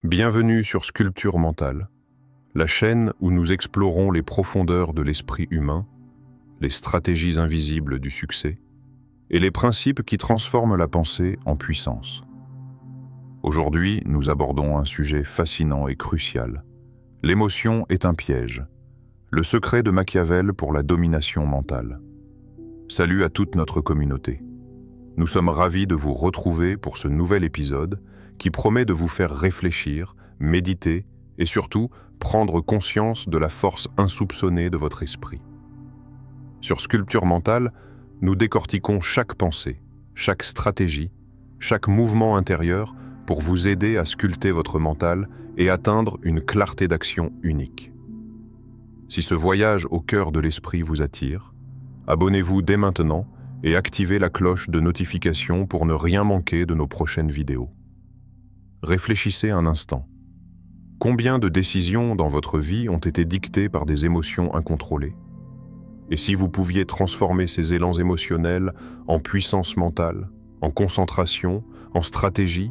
Bienvenue sur Sculpture mentale, la chaîne où nous explorons les profondeurs de l'esprit humain, les stratégies invisibles du succès et les principes qui transforment la pensée en puissance. Aujourd'hui, nous abordons un sujet fascinant et crucial. L'émotion est un piège, le secret de Machiavel pour la domination mentale. Salut à toute notre communauté. Nous sommes ravis de vous retrouver pour ce nouvel épisode qui promet de vous faire réfléchir, méditer et surtout prendre conscience de la force insoupçonnée de votre esprit. Sur Sculpture mentale, nous décortiquons chaque pensée, chaque stratégie, chaque mouvement intérieur pour vous aider à sculpter votre mental et atteindre une clarté d'action unique. Si ce voyage au cœur de l'esprit vous attire, abonnez-vous dès maintenant et activez la cloche de notification pour ne rien manquer de nos prochaines vidéos. Réfléchissez un instant. Combien de décisions dans votre vie ont été dictées par des émotions incontrôlées? Et si vous pouviez transformer ces élans émotionnels en puissance mentale, en concentration, en stratégie,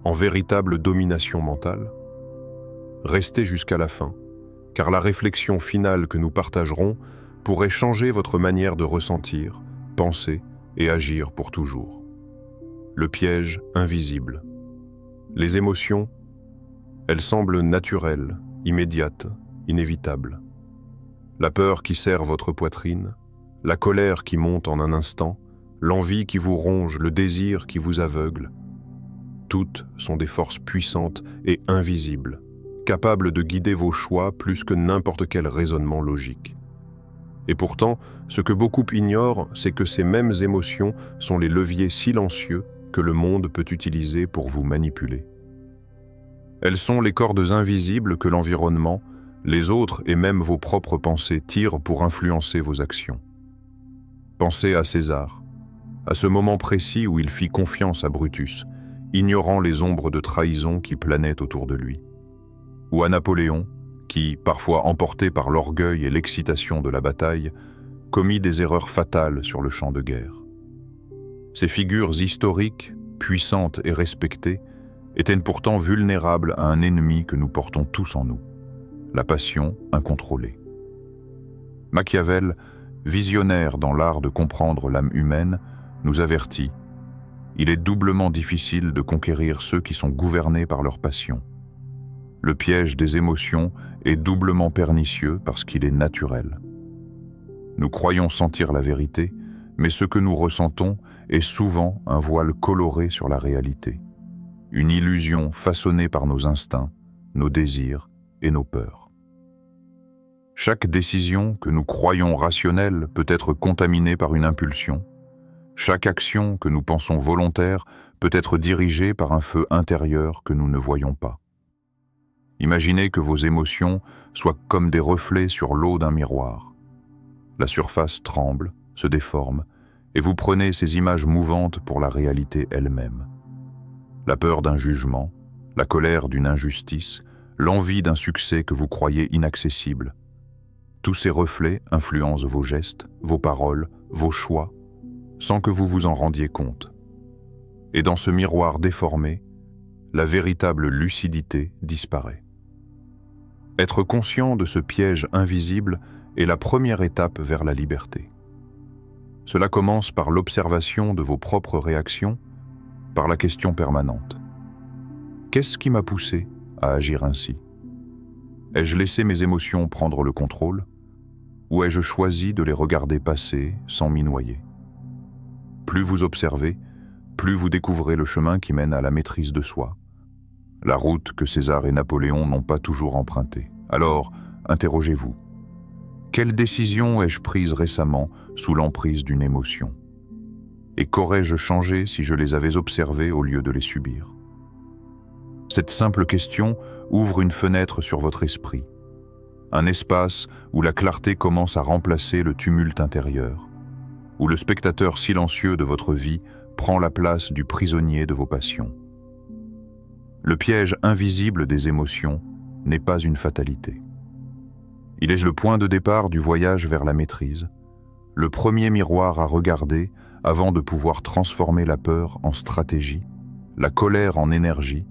en véritable domination mentale? Restez jusqu'à la fin, car la réflexion finale que nous partagerons pourrait changer votre manière de ressentir, penser et agir pour toujours. Le piège invisible. Les émotions, elles semblent naturelles, immédiates, inévitables. La peur qui serre votre poitrine, la colère qui monte en un instant, l'envie qui vous ronge, le désir qui vous aveugle. Toutes sont des forces puissantes et invisibles, capables de guider vos choix plus que n'importe quel raisonnement logique. Et pourtant, ce que beaucoup ignorent, c'est que ces mêmes émotions sont les leviers silencieux que le monde peut utiliser pour vous manipuler. Elles sont les cordes invisibles que l'environnement, les autres et même vos propres pensées tirent pour influencer vos actions. Pensez à César, à ce moment précis où il fit confiance à Brutus, ignorant les ombres de trahison qui planaient autour de lui. Ou à Napoléon, qui, parfois emporté par l'orgueil et l'excitation de la bataille, commit des erreurs fatales sur le champ de guerre. Ces figures historiques, puissantes et respectées, étaient pourtant vulnérables à un ennemi que nous portons tous en nous, la passion incontrôlée. Machiavel, visionnaire dans l'art de comprendre l'âme humaine, nous avertit « Il est doublement difficile de conquérir ceux qui sont gouvernés par leur passion. Le piège des émotions est doublement pernicieux parce qu'il est naturel. Nous croyons sentir la vérité, mais ce que nous ressentons est souvent un voile coloré sur la réalité, une illusion façonnée par nos instincts, nos désirs et nos peurs. Chaque décision que nous croyons rationnelle peut être contaminée par une impulsion. Chaque action que nous pensons volontaire peut être dirigée par un feu intérieur que nous ne voyons pas. Imaginez que vos émotions soient comme des reflets sur l'eau d'un miroir. La surface tremble, se déforme, et vous prenez ces images mouvantes pour la réalité elle-même. La peur d'un jugement, la colère d'une injustice, l'envie d'un succès que vous croyez inaccessible. Tous ces reflets influencent vos gestes, vos paroles, vos choix, sans que vous vous en rendiez compte. Et dans ce miroir déformé, la véritable lucidité disparaît. Être conscient de ce piège invisible est la première étape vers la liberté. Cela commence par l'observation de vos propres réactions, par la question permanente. Qu'est-ce qui m'a poussé à agir ainsi? Ai-je laissé mes émotions prendre le contrôle, ou ai-je choisi de les regarder passer sans m'y noyer? Plus vous observez, plus vous découvrez le chemin qui mène à la maîtrise de soi, la route que César et Napoléon n'ont pas toujours empruntée. Alors, interrogez-vous. Quelle décision ai-je prise récemment sous l'emprise d'une émotion? Et qu'aurais-je changé si je les avais observées au lieu de les subir? Cette simple question ouvre une fenêtre sur votre esprit, un espace où la clarté commence à remplacer le tumulte intérieur, où le spectateur silencieux de votre vie prend la place du prisonnier de vos passions. Le piège invisible des émotions n'est pas une fatalité. Il est le point de départ du voyage vers la maîtrise, le premier miroir à regarder avant de pouvoir transformer la peur en stratégie, la colère en énergie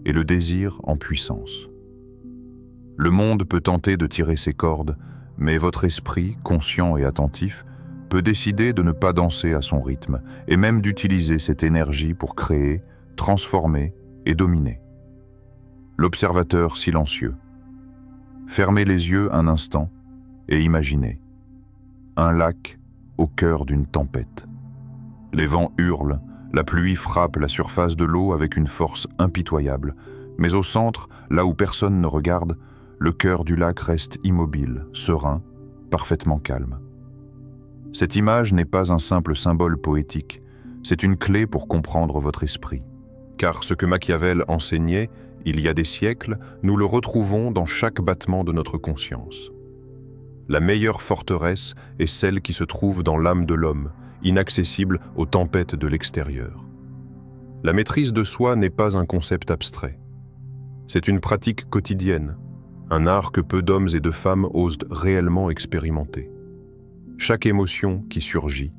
et le désir en puissance. Le monde peut tenter de tirer ses cordes, mais votre esprit, conscient et attentif, peut décider de ne pas danser à son rythme et même d'utiliser cette énergie pour créer, transformer et dominer. L'observateur silencieux. Fermez les yeux un instant et imaginez. Un lac au cœur d'une tempête. Les vents hurlent, la pluie frappe la surface de l'eau avec une force impitoyable, mais au centre, là où personne ne regarde, le cœur du lac reste immobile, serein, parfaitement calme. Cette image n'est pas un simple symbole poétique, c'est une clé pour comprendre votre esprit. Car ce que Machiavel enseignait, il y a des siècles, nous le retrouvons dans chaque battement de notre conscience. La meilleure forteresse est celle qui se trouve dans l'âme de l'homme, inaccessible aux tempêtes de l'extérieur. La maîtrise de soi n'est pas un concept abstrait. C'est une pratique quotidienne, un art que peu d'hommes et de femmes osent réellement expérimenter. Chaque émotion qui surgit,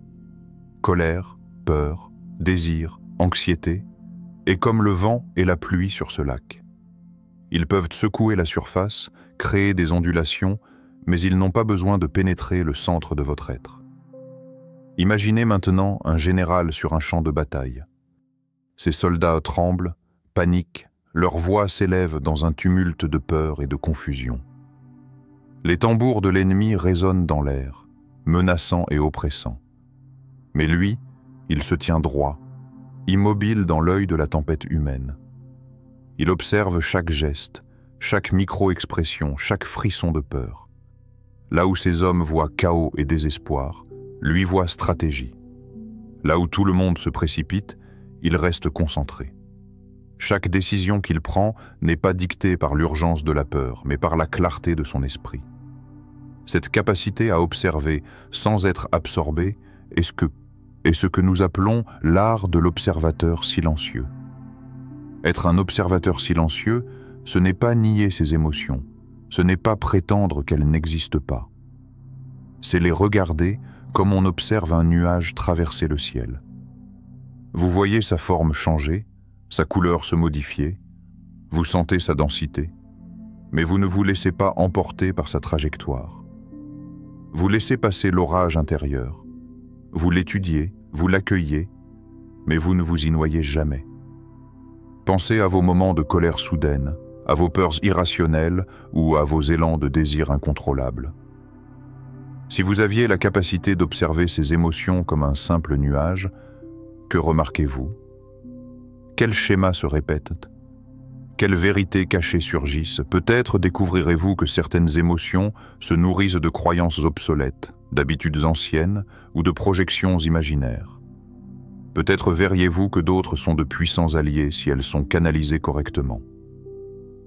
colère, peur, désir, anxiété, est comme le vent et la pluie sur ce lac. Ils peuvent secouer la surface, créer des ondulations, mais ils n'ont pas besoin de pénétrer le centre de votre être. Imaginez maintenant un général sur un champ de bataille. Ses soldats tremblent, paniquent, leurs voix s'élèvent dans un tumulte de peur et de confusion. Les tambours de l'ennemi résonnent dans l'air, menaçants et oppressants. Mais lui, il se tient droit, immobile dans l'œil de la tempête humaine. Il observe chaque geste, chaque micro-expression, chaque frisson de peur. Là où ces hommes voient chaos et désespoir, lui voit stratégie. Là où tout le monde se précipite, il reste concentré. Chaque décision qu'il prend n'est pas dictée par l'urgence de la peur, mais par la clarté de son esprit. Cette capacité à observer sans être absorbé est ce que nous appelons l'art de l'observateur silencieux. Être un observateur silencieux, ce n'est pas nier ses émotions, ce n'est pas prétendre qu'elles n'existent pas. C'est les regarder comme on observe un nuage traverser le ciel. Vous voyez sa forme changer, sa couleur se modifier, vous sentez sa densité, mais vous ne vous laissez pas emporter par sa trajectoire. Vous laissez passer l'orage intérieur, vous l'étudiez, vous l'accueillez, mais vous ne vous y noyez jamais. Pensez à vos moments de colère soudaine, à vos peurs irrationnelles ou à vos élans de désir incontrôlable. Si vous aviez la capacité d'observer ces émotions comme un simple nuage, que remarquez-vous? Quels schémas se répètent? Quelles vérités cachées surgissent? Peut-être découvrirez-vous que certaines émotions se nourrissent de croyances obsolètes, d'habitudes anciennes ou de projections imaginaires. Peut-être verriez-vous que d'autres sont de puissants alliés si elles sont canalisées correctement.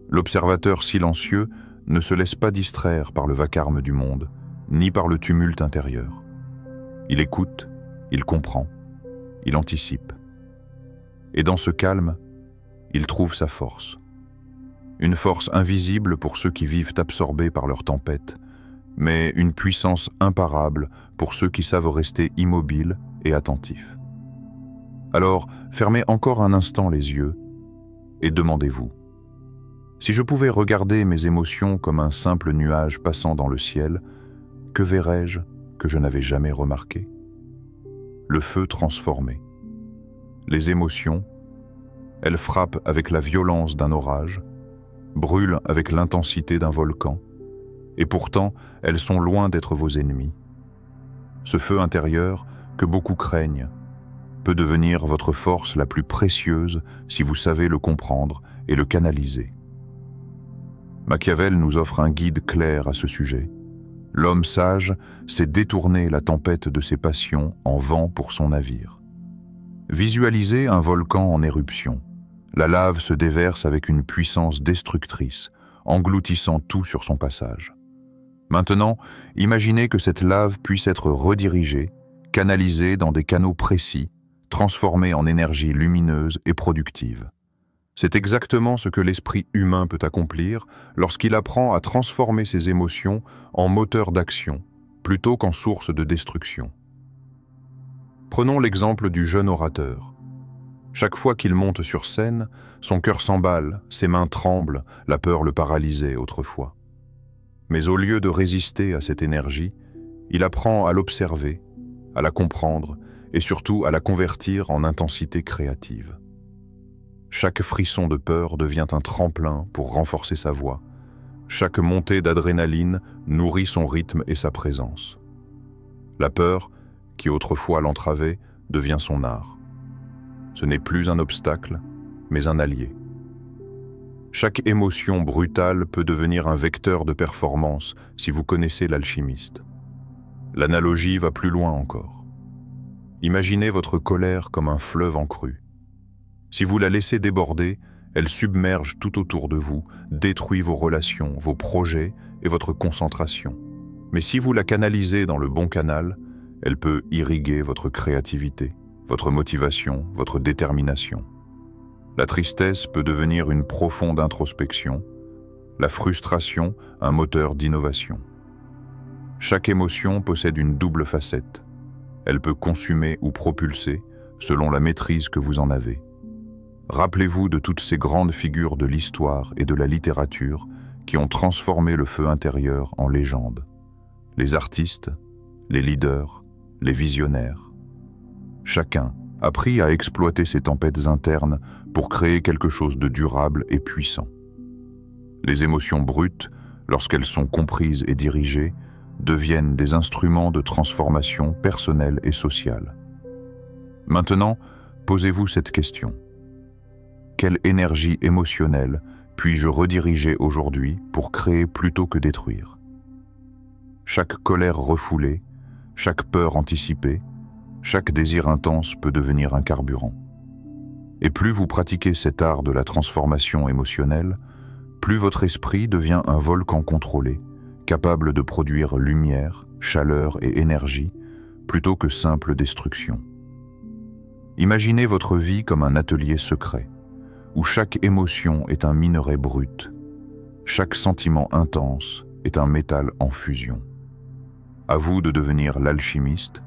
L'observateur silencieux ne se laisse pas distraire par le vacarme du monde, ni par le tumulte intérieur. Il écoute, il comprend, il anticipe. Et dans ce calme, il trouve sa force. Une force invisible pour ceux qui vivent absorbés par leur tempête, mais une puissance imparable pour ceux qui savent rester immobiles et attentifs. Alors, fermez encore un instant les yeux et demandez-vous: si je pouvais regarder mes émotions comme un simple nuage passant dans le ciel, que verrais-je que je n'avais jamais remarqué? Le feu transformé. Les émotions, elles frappent avec la violence d'un orage, brûlent avec l'intensité d'un volcan, et pourtant elles sont loin d'être vos ennemis. Ce feu intérieur, que beaucoup craignent, peut devenir votre force la plus précieuse si vous savez le comprendre et le canaliser. Machiavel nous offre un guide clair à ce sujet. L'homme sage sait détourner la tempête de ses passions en vent pour son navire. Visualisez un volcan en éruption. La lave se déverse avec une puissance destructrice, engloutissant tout sur son passage. Maintenant, imaginez que cette lave puisse être redirigée, canalisée dans des canaux précis, transformée en énergie lumineuse et productive. C'est exactement ce que l'esprit humain peut accomplir lorsqu'il apprend à transformer ses émotions en moteur d'action, plutôt qu'en source de destruction. Prenons l'exemple du jeune orateur. Chaque fois qu'il monte sur scène, son cœur s'emballe, ses mains tremblent, la peur le paralysait autrefois. Mais au lieu de résister à cette énergie, il apprend à l'observer, à la comprendre et surtout à la convertir en intensité créative. Chaque frisson de peur devient un tremplin pour renforcer sa voix. Chaque montée d'adrénaline nourrit son rythme et sa présence. La peur, qui autrefois l'entravait, devient son art. Ce n'est plus un obstacle, mais un allié. Chaque émotion brutale peut devenir un vecteur de performance si vous connaissez l'alchimiste. L'analogie va plus loin encore. Imaginez votre colère comme un fleuve en crue. Si vous la laissez déborder, elle submerge tout autour de vous, détruit vos relations, vos projets et votre concentration. Mais si vous la canalisez dans le bon canal, elle peut irriguer votre créativité, votre motivation, votre détermination. La tristesse peut devenir une profonde introspection, la frustration un moteur d'innovation. Chaque émotion possède une double facette. Elle peut consumer ou propulser selon la maîtrise que vous en avez. Rappelez-vous de toutes ces grandes figures de l'histoire et de la littérature qui ont transformé le feu intérieur en légende. Les artistes, les leaders, les visionnaires. Chacun a appris à exploiter ces tempêtes internes pour créer quelque chose de durable et puissant. Les émotions brutes, lorsqu'elles sont comprises et dirigées, deviennent des instruments de transformation personnelle et sociale. Maintenant, posez-vous cette question. Quelle énergie émotionnelle puis-je rediriger aujourd'hui pour créer plutôt que détruire? Chaque colère refoulée, chaque peur anticipée, chaque désir intense peut devenir un carburant. Et plus vous pratiquez cet art de la transformation émotionnelle, plus votre esprit devient un volcan contrôlé, capable de produire lumière, chaleur et énergie, plutôt que simple destruction. Imaginez votre vie comme un atelier secret, où chaque émotion est un minerai brut, chaque sentiment intense est un métal en fusion. À vous de devenir l'alchimiste,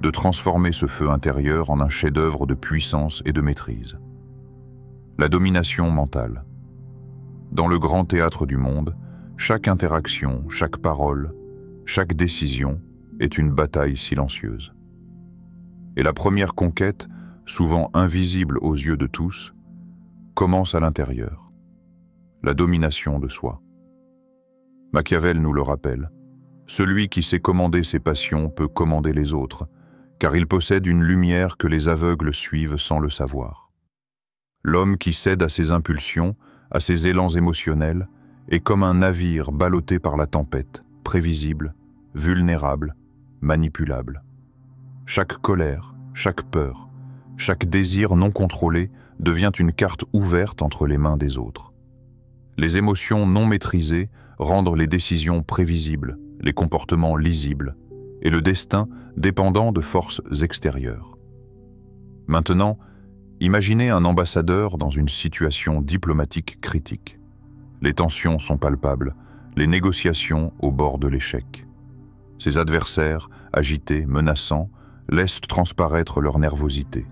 de transformer ce feu intérieur en un chef-d'œuvre de puissance et de maîtrise. La domination mentale. Dans le grand théâtre du monde, chaque interaction, chaque parole, chaque décision est une bataille silencieuse. Et la première conquête, souvent invisible aux yeux de tous, commence à l'intérieur. La domination de soi. Machiavel nous le rappelle. Celui qui sait commander ses passions peut commander les autres, car il possède une lumière que les aveugles suivent sans le savoir. L'homme qui cède à ses impulsions, à ses élans émotionnels, est comme un navire ballotté par la tempête, prévisible, vulnérable, manipulable. Chaque colère, chaque peur, chaque désir non contrôlé devient une carte ouverte entre les mains des autres. Les émotions non maîtrisées rendent les décisions prévisibles, les comportements lisibles, et le destin dépendant de forces extérieures. Maintenant, imaginez un ambassadeur dans une situation diplomatique critique. Les tensions sont palpables, les négociations au bord de l'échec. Ses adversaires, agités, menaçants, laissent transparaître leur nervosité.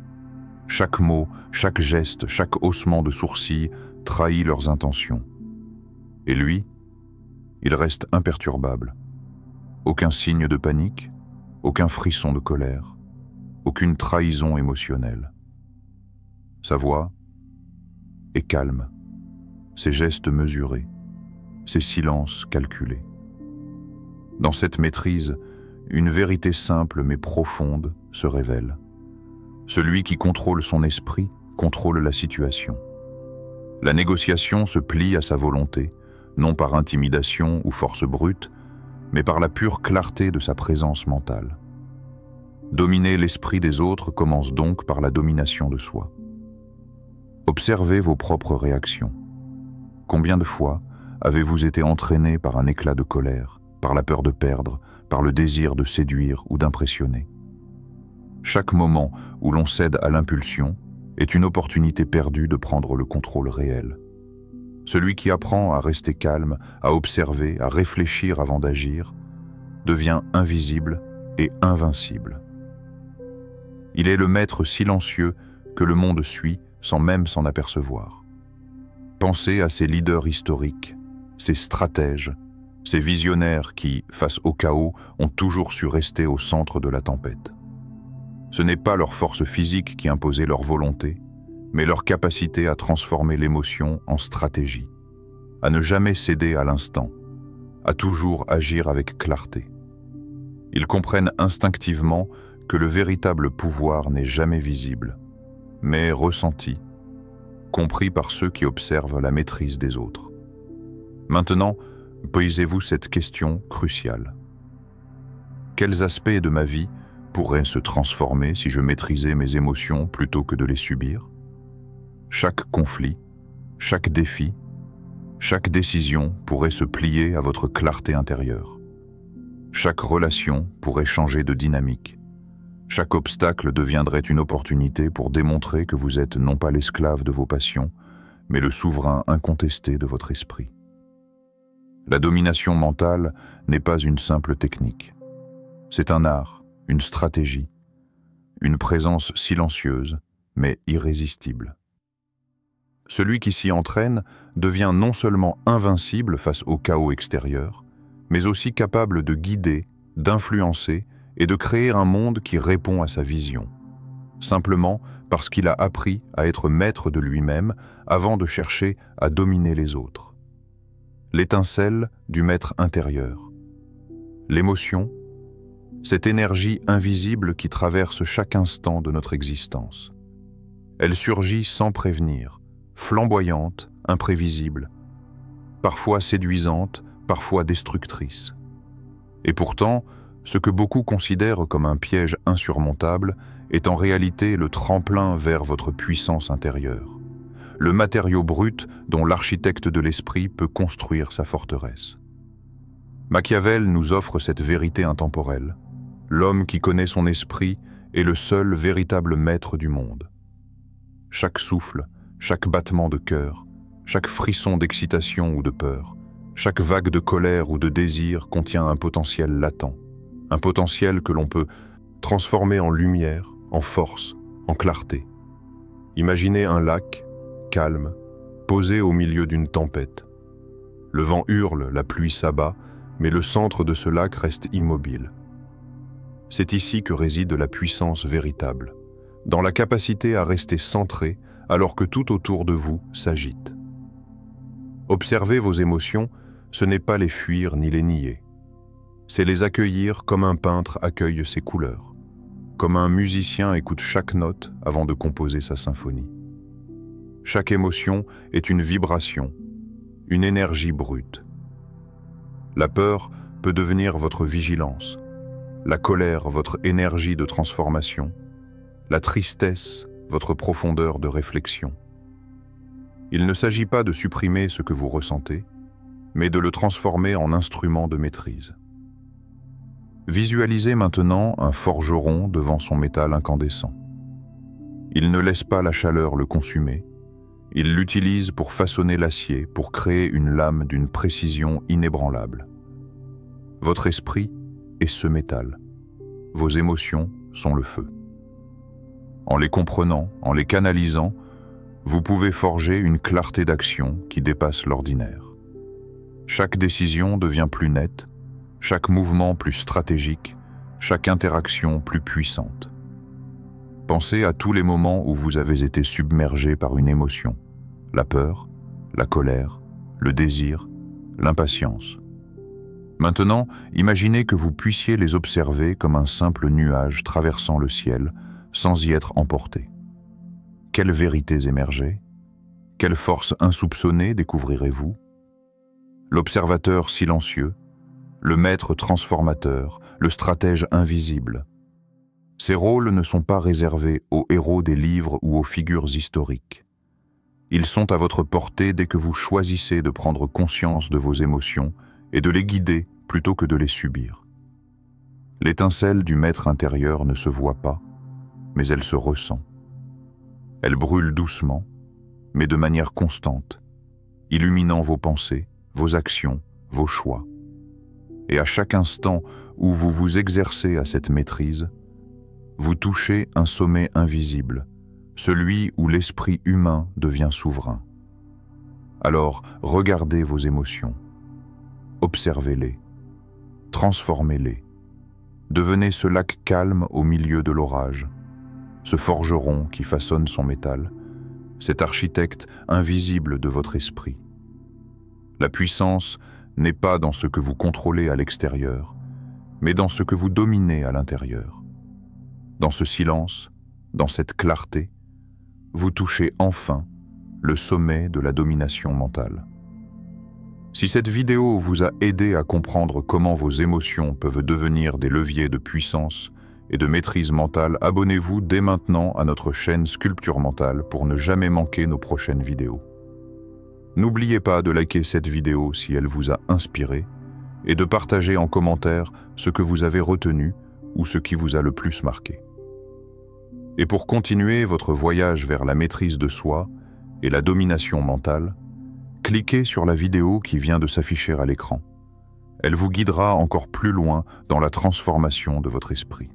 Chaque mot, chaque geste, chaque haussement de sourcils trahit leurs intentions. Et lui, il reste imperturbable. Aucun signe de panique, aucun frisson de colère, aucune trahison émotionnelle. Sa voix est calme, ses gestes mesurés, ses silences calculés. Dans cette maîtrise, une vérité simple mais profonde se révèle. Celui qui contrôle son esprit contrôle la situation. La négociation se plie à sa volonté, non par intimidation ou force brute, mais par la pure clarté de sa présence mentale. Dominer l'esprit des autres commence donc par la domination de soi. Observez vos propres réactions. Combien de fois avez-vous été entraîné par un éclat de colère, par la peur de perdre, par le désir de séduire ou d'impressionner? Chaque moment où l'on cède à l'impulsion est une opportunité perdue de prendre le contrôle réel. Celui qui apprend à rester calme, à observer, à réfléchir avant d'agir, devient invisible et invincible. Il est le maître silencieux que le monde suit sans même s'en apercevoir. Pensez à ces leaders historiques, ces stratèges, ces visionnaires qui, face au chaos, ont toujours su rester au centre de la tempête. Ce n'est pas leur force physique qui imposait leur volonté, mais leur capacité à transformer l'émotion en stratégie, à ne jamais céder à l'instant, à toujours agir avec clarté. Ils comprennent instinctivement que le véritable pouvoir n'est jamais visible, mais ressenti, compris par ceux qui observent la maîtrise des autres. Maintenant, posez-vous cette question cruciale. Quels aspects de ma vie pourraient se transformer si je maîtrisais mes émotions plutôt que de les subir? Chaque conflit, chaque défi, chaque décision pourrait se plier à votre clarté intérieure. Chaque relation pourrait changer de dynamique. Chaque obstacle deviendrait une opportunité pour démontrer que vous êtes non pas l'esclave de vos passions, mais le souverain incontesté de votre esprit. La domination mentale n'est pas une simple technique. C'est un art, une stratégie, une présence silencieuse, mais irrésistible. Celui qui s'y entraîne devient non seulement invincible face au chaos extérieur, mais aussi capable de guider, d'influencer et de créer un monde qui répond à sa vision, simplement parce qu'il a appris à être maître de lui-même avant de chercher à dominer les autres. L'étincelle du maître intérieur. L'émotion, cette énergie invisible qui traverse chaque instant de notre existence. Elle surgit sans prévenir, flamboyante, imprévisible, parfois séduisante, parfois destructrice. Et pourtant, ce que beaucoup considèrent comme un piège insurmontable est en réalité le tremplin vers votre puissance intérieure, le matériau brut dont l'architecte de l'esprit peut construire sa forteresse. Machiavel nous offre cette vérité intemporelle. L'homme qui connaît son esprit est le seul véritable maître du monde. Chaque souffle, chaque battement de cœur, chaque frisson d'excitation ou de peur, chaque vague de colère ou de désir contient un potentiel latent, un potentiel que l'on peut transformer en lumière, en force, en clarté. Imaginez un lac, calme, posé au milieu d'une tempête. Le vent hurle, la pluie s'abat, mais le centre de ce lac reste immobile. C'est ici que réside la puissance véritable, dans la capacité à rester centré alors que tout autour de vous s'agite. Observer vos émotions, ce n'est pas les fuir ni les nier. C'est les accueillir comme un peintre accueille ses couleurs, comme un musicien écoute chaque note avant de composer sa symphonie. Chaque émotion est une vibration, une énergie brute. La peur peut devenir votre vigilance, la colère votre énergie de transformation, la tristesse votre profondeur de réflexion. Il ne s'agit pas de supprimer ce que vous ressentez, mais de le transformer en instrument de maîtrise. Visualisez maintenant un forgeron devant son métal incandescent. Il ne laisse pas la chaleur le consumer, il l'utilise pour façonner l'acier, pour créer une lame d'une précision inébranlable. Votre esprit est ce métal, vos émotions sont le feu. En les comprenant, en les canalisant, vous pouvez forger une clarté d'action qui dépasse l'ordinaire. Chaque décision devient plus nette, chaque mouvement plus stratégique, chaque interaction plus puissante. Pensez à tous les moments où vous avez été submergé par une émotion, la peur, la colère, le désir, l'impatience. Maintenant, imaginez que vous puissiez les observer comme un simple nuage traversant le ciel, sans y être emporté. Quelles vérités émergeaient? Quelle force insoupçonnée découvrirez-vous? L'observateur silencieux, le maître transformateur, le stratège invisible. Ces rôles ne sont pas réservés aux héros des livres ou aux figures historiques. Ils sont à votre portée dès que vous choisissez de prendre conscience de vos émotions et de les guider plutôt que de les subir. L'étincelle du maître intérieur ne se voit pas, mais elle se ressent. Elle brûle doucement, mais de manière constante, illuminant vos pensées, vos actions, vos choix. Et à chaque instant où vous vous exercez à cette maîtrise, vous touchez un sommet invisible, celui où l'esprit humain devient souverain. Alors, regardez vos émotions, observez-les, transformez-les. Devenez ce lac calme au milieu de l'orage, ce forgeron qui façonne son métal, cet architecte invisible de votre esprit. La puissance n'est pas dans ce que vous contrôlez à l'extérieur, mais dans ce que vous dominez à l'intérieur. Dans ce silence, dans cette clarté, vous touchez enfin le sommet de la domination mentale. Si cette vidéo vous a aidé à comprendre comment vos émotions peuvent devenir des leviers de puissance et de maîtrise mentale, abonnez-vous dès maintenant à notre chaîne Sculpture Mentale pour ne jamais manquer nos prochaines vidéos. N'oubliez pas de liker cette vidéo si elle vous a inspiré et de partager en commentaire ce que vous avez retenu ou ce qui vous a le plus marqué. Et pour continuer votre voyage vers la maîtrise de soi et la domination mentale, cliquez sur la vidéo qui vient de s'afficher à l'écran. Elle vous guidera encore plus loin dans la transformation de votre esprit.